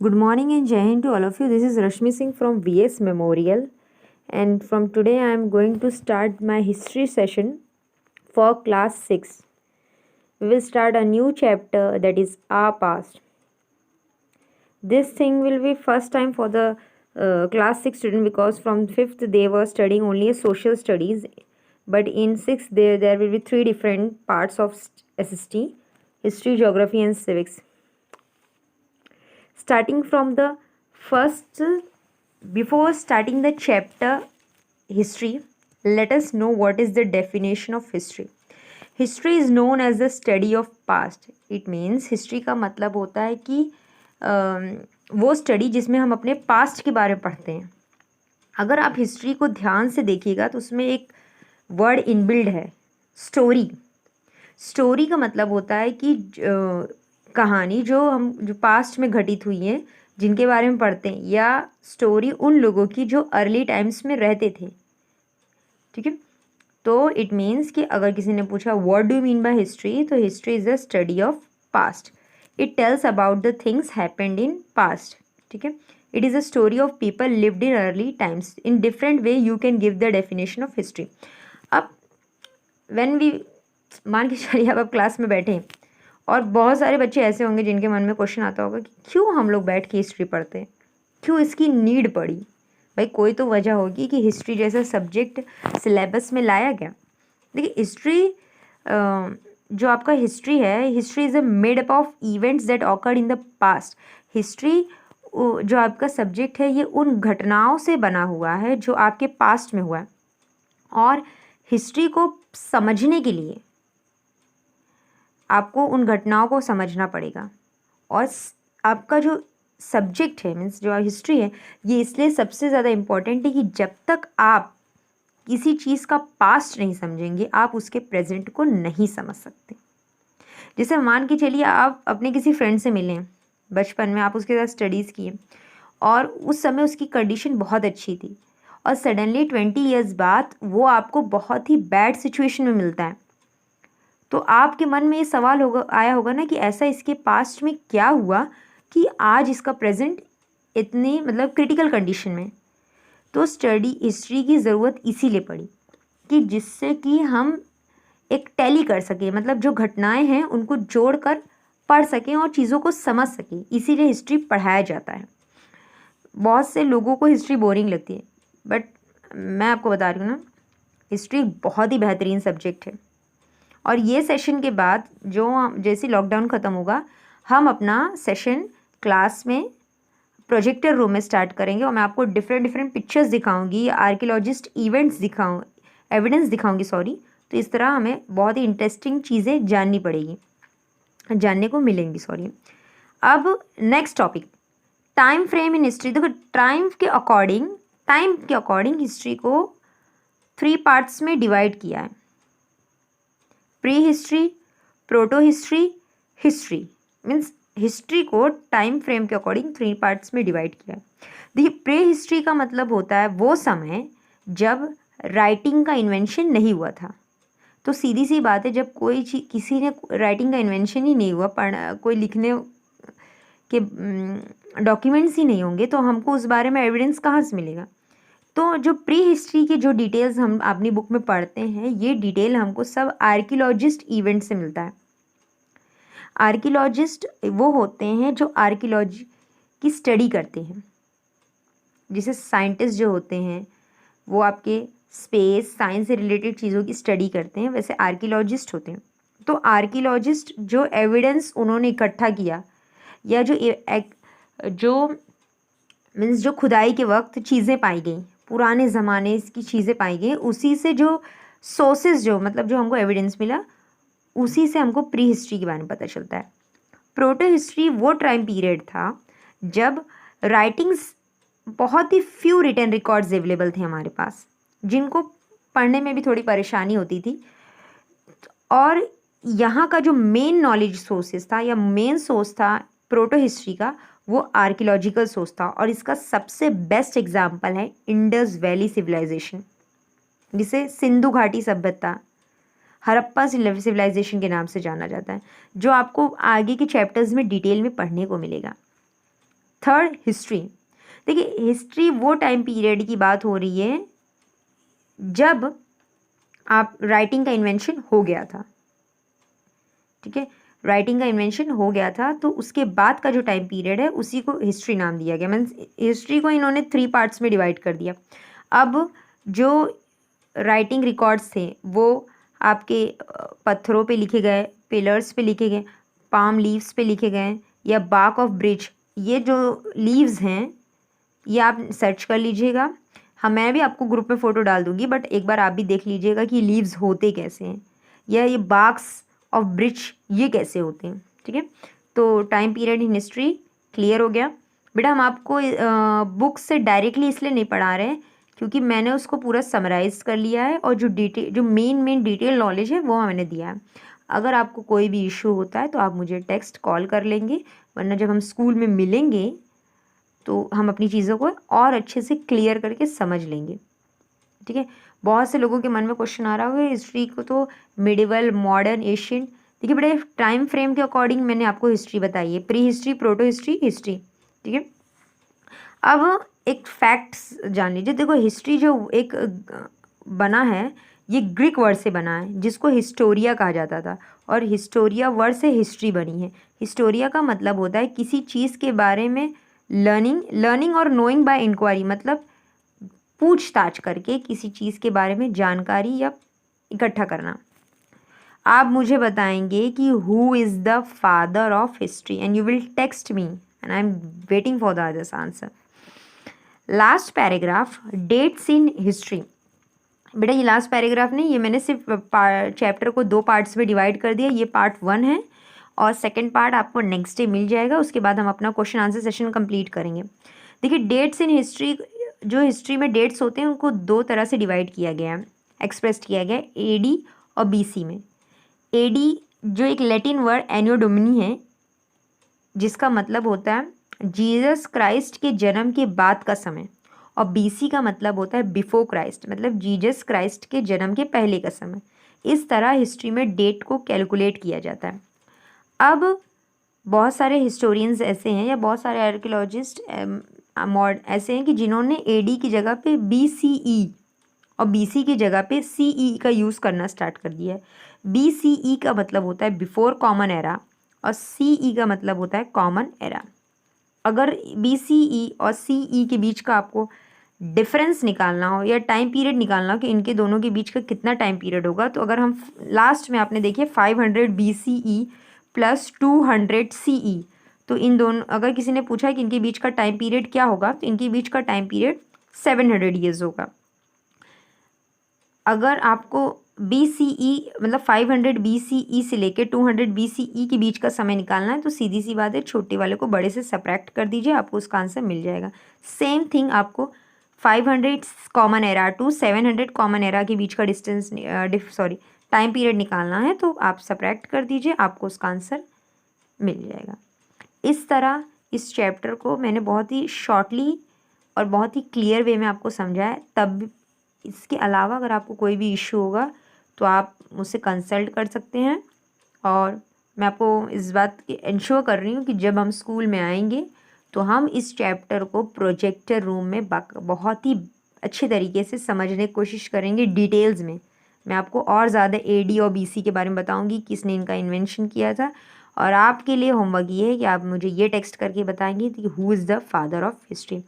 Good morning and Jai Hind to all of you. This is Rashmi Singh from VS Memorial, and from today I am going to start my history session for class 6. We will start a new chapter, that is our past. This thing will be first time for the class 6 student, because from 5th they were studying only social studies, but in 6th there will be 3 different parts of SST: history, geography and civics. Starting from the first, before starting the chapter history, let us know what is the definition of history. History is known as the study of past. It means history का मतलब होता है कि वो study जिसमें हम अपने past के बारे में पढ़ते हैं. अगर आप हिस्ट्री को ध्यान से देखिएगा तो उसमें एक वर्ड इनबिल्ड है, स्टोरी. स्टोरी का मतलब होता है कि कहानी जो पास्ट में घटित हुई है, जिनके बारे में पढ़ते हैं, या स्टोरी उन लोगों की जो अर्ली टाइम्स में रहते थे. ठीक है, तो इट मीन्स कि अगर किसी ने पूछा what do you mean by history, तो history is the study of past. It tells about the things happened in past. ठीक है, it is a story of people lived in early times. In different way you can give the definition of history. अब when we, मान के चलिए अब class में बैठे और बहुत सारे बच्चे ऐसे होंगे जिनके मन में क्वेश्चन आता होगा कि क्यों हम लोग बैठ के हिस्ट्री पढ़ते हैं, क्यों इसकी नीड पड़ी. भाई कोई तो वजह होगी कि हिस्ट्री जैसा सब्जेक्ट सिलेबस में लाया गया. देखिए हिस्ट्री, जो आपका हिस्ट्री है, history is a made up of events that occurred in the past. History जो आपका सब्जेक्ट है, ये उन घटनाओं से बना हुआ है जो आपके पास्ट में हुआ है. और हिस्ट्री को समझने के लिए आपको उन घटनाओं को समझना पड़ेगा. और आपका जो सब्जेक्ट है, मीन्स जो हिस्ट्री है, ये इसलिए सबसे ज़्यादा इम्पॉर्टेंट है कि जब तक आप किसी चीज़ का पास्ट नहीं समझेंगे, आप उसके प्रेजेंट को नहीं समझ सकते. जैसे मान के चलिए आप अपने किसी फ्रेंड से मिलें बचपन में, आप उसके साथ स्टडीज़ किए और उस समय उसकी कंडीशन बहुत अच्छी थी, और सडनली 20 ईयर्स बाद वो आपको बहुत ही बैड सिचुएशन में मिलता है. तो आपके मन में ये सवाल आया होगा ना कि ऐसा इसके पास्ट में क्या हुआ कि आज इसका प्रेजेंट इतनी मतलब क्रिटिकल कंडीशन में. तो स्टडी हिस्ट्री की ज़रूरत इसीलिए पड़ी कि जिससे कि हम एक टैली कर सकें, मतलब जो घटनाएं हैं उनको जोड़कर पढ़ सकें और चीज़ों को समझ सकें. इसीलिए हिस्ट्री पढ़ाया जाता है. बहुत से लोगों को हिस्ट्री बोरिंग लगती है, बट मैं आपको बता रही हूँ ना, हिस्ट्री बहुत ही बेहतरीन सब्जेक्ट है. और ये सेशन के बाद जो जैसे लॉकडाउन ख़त्म होगा, हम अपना सेशन क्लास में प्रोजेक्टर रूम में स्टार्ट करेंगे और मैं आपको डिफरेंट पिक्चर्स दिखाऊंगी, आर्कियोलॉजिस्ट इवेंट्स एविडेंस दिखाऊंगी, सॉरी. तो इस तरह हमें बहुत ही इंटरेस्टिंग चीज़ें जानने को मिलेंगी, सॉरी. अब next topic, time frame in history. देखो टाइम के अकॉर्डिंग हिस्ट्री को 3 पार्ट्स में डिवाइड किया है: pre history, proto history, history. Means history को टाइम फ्रेम के अकॉर्डिंग 3 पार्ट्स में डिवाइड किया है. देखिए प्री हिस्ट्री का मतलब होता है वो समय जब राइटिंग का इन्वेंशन नहीं हुआ था. तो सीधी सी बात है, जब कोई किसी ने राइटिंग का इन्वेंशन ही नहीं हुआ, कोई लिखने के डॉक्यूमेंट्स ही नहीं होंगे, तो हमको उस बारे में एविडेंस कहाँ से मिलेगा. तो जो प्री हिस्ट्री की जो डिटेल्स हम अपनी बुक में पढ़ते हैं, ये डिटेल हमको सब आर्कियोलॉजिस्ट इवेंट से मिलता है. आर्कियोलॉजिस्ट वो होते हैं जो आर्कियोलॉजी की स्टडी करते हैं. जैसे साइंटिस्ट जो होते हैं वो आपके स्पेस साइंस से रिलेटेड चीज़ों की स्टडी करते हैं, वैसे आर्कियोलॉजिस्ट होते हैं. तो आर्कियोलॉजिस्ट जो एविडेंस उन्होंने इकट्ठा किया, या जो मीन्स जो खुदाई के वक्त चीज़ें पाई गई, पुराने ज़माने की चीज़ें पाई गई, उसी से जो सोर्सेज जो मतलब जो हमको एविडेंस मिला, उसी से हमको प्री हिस्ट्री के बारे में पता चलता है. प्रोटो हिस्ट्री वो टाइम पीरियड था जब राइटिंग्स, बहुत ही फ्यू रिटन रिकॉर्ड्स अवेलेबल थे हमारे पास, जिनको पढ़ने में भी थोड़ी परेशानी होती थी. और यहाँ का जो मेन नॉलेज सोर्सेस था या मेन सोर्स था प्रोटो हिस्ट्री का, वो आर्कियोलॉजिकल सोर्स था. और इसका सबसे बेस्ट एग्जाम्पल है इंडस वैली सिविलाइजेशन, जिसे सिंधु घाटी सभ्यता, हड़प्पा सिविलाइजेशन के नाम से जाना जाता है, जो आपको आगे के चैप्टर्स में डिटेल में पढ़ने को मिलेगा. Third, history. देखिए हिस्ट्री वो टाइम पीरियड की बात हो रही है जब आप राइटिंग का इन्वेंशन हो गया था, ठीक है, राइटिंग का इन्वेंशन हो गया था, तो उसके बाद का जो टाइम पीरियड है उसी को हिस्ट्री नाम दिया गया। मीन्स हिस्ट्री को इन्होंने 3 पार्ट्स में डिवाइड कर दिया। अब जो राइटिंग रिकॉर्ड्स थे वो आपके पत्थरों पे लिखे गए, पिलर्स पे लिखे गए, पाम लीव्स पे लिखे गए, या बार्क ऑफ ब्रिज, ये जो लीव्स हैं ये आप सर्च कर लीजिएगा। हाँ, मैं भी आपको ग्रुप में फ़ोटो डाल दूंगी, बट एक बार आप भी देख लीजिएगा कि लीव्स होते कैसे हैं, या ये बार्क्स ऑफ ब्रिज ये कैसे होते हैं, ठीक है। तो time period in history clear हो गया। बेटा हम आपको बुक से डायरेक्टली इसलिए नहीं पढ़ा रहे हैं क्योंकि मैंने उसको पूरा समराइज़ कर लिया है, और जो मेन डिटेल नॉलेज है वो मैंने दिया है। अगर आपको कोई भी इशू होता है तो आप मुझे टेक्स्ट कॉल कर लेंगे, वरना जब हम स्कूल में मिलेंगे तो हम अपनी चीज़ों को और अच्छे से क्लियर करके समझ लेंगे, ठीक है। बहुत से लोगों के मन में क्वेश्चन आ रहा होगा हिस्ट्री को तो मिडिवल, मॉडर्न, एशियंट। देखिए बड़े टाइम फ्रेम के अकॉर्डिंग मैंने आपको हिस्ट्री बताई है, pre history, proto history, history, ठीक है। अब एक फैक्ट्स जान लीजिए। देखो हिस्ट्री जो एक बना है ये ग्रीक वर्ड से बना है जिसको हिस्टोरिया कहा जाता था, और हिस्टोरिया वर्ड से हिस्ट्री बनी है। हिस्टोरिया का मतलब होता है किसी चीज़ के बारे में लर्निंग और नोइंग बाय इंक्वायरी, मतलब पूछताछ करके किसी चीज़ के बारे में जानकारी या इकट्ठा करना। आप मुझे बताएंगे कि who is the father of history, and you will text me and I am waiting for the others answer. Last paragraph, dates in history. बेटा ये लास्ट पैराग्राफ नहीं, ये मैंने सिर्फ चैप्टर को 2 पार्ट्स में डिवाइड कर दिया। ये पार्ट 1 है और सेकंड पार्ट आपको नेक्स्ट डे मिल जाएगा। उसके बाद हम अपना क्वेश्चन आंसर सेशन कंप्लीट करेंगे। देखिए डेट्स इन हिस्ट्री, जो हिस्ट्री में डेट्स होते हैं उनको 2 तरह से डिवाइड किया गया है, एक्सप्रेस किया गया है, एडी और बीसी में। एडी जो एक लैटिन वर्ड एनियो डोमिनी है जिसका मतलब होता है जीसस क्राइस्ट के जन्म के बाद का समय, और बीसी का मतलब होता है बिफोर क्राइस्ट, मतलब जीसस क्राइस्ट के जन्म के पहले का समय। इस तरह हिस्ट्री में डेट को कैलकुलेट किया जाता है। अब बहुत सारे हिस्टोरियंस ऐसे हैं या बहुत सारे आर्कियोलॉजिस्ट ऐसे हैं कि जिन्होंने एडी की जगह पे बीसीई और बीसी की जगह पे सीई का यूज़ करना स्टार्ट कर दिया है। बीसीई का मतलब होता है बिफोर कॉमन एरा और सीई का मतलब होता है कॉमन एरा। अगर बीसीई और सीई के बीच का आपको डिफरेंस निकालना हो या टाइम पीरियड निकालना हो कि इनके दोनों के बीच का कितना टाइम पीरियड होगा, तो अगर हम लास्ट में आपने देखिए 500 BCE प्लस 200 CE, तो इन दोनों, अगर किसी ने पूछा कि इनके बीच का टाइम पीरियड क्या होगा, तो इनके बीच का टाइम पीरियड 700 ईयर्स होगा। अगर आपको BCE मतलब 500 BCE से लेकर 200 BCE के बीच का समय निकालना है, तो सीधी सी बात है छोटे वाले को बड़े से सब्ट्रैक्ट कर दीजिए, आपको उसका आंसर मिल जाएगा। सेम थिंग आपको 500 common era to 700 common era के बीच का डिस्टेंस टाइम पीरियड निकालना है, तो आप सब्ट्रैक्ट कर दीजिए, आपको उसका आंसर मिल जाएगा। इस तरह इस चैप्टर को मैंने बहुत ही शॉर्टली और बहुत ही क्लियर वे में आपको समझाया। तब इसके अलावा अगर आपको कोई भी इशू होगा तो आप मुझसे कंसल्ट कर सकते हैं, और मैं आपको इस बात की इंश्योर कर रही हूँ कि जब हम स्कूल में आएंगे तो हम इस चैप्टर को प्रोजेक्टर रूम में बहुत ही अच्छे तरीके से समझने की कोशिश करेंगे डिटेल्स में। मैं आपको और ज़्यादा एडी और बीसी के बारे में बताऊंगी, किसने इनका इन्वेंशन किया था। और आपके लिए होमवर्क ये है कि आप मुझे ये टेक्स्ट करके बताएंगे कि who is the father of history.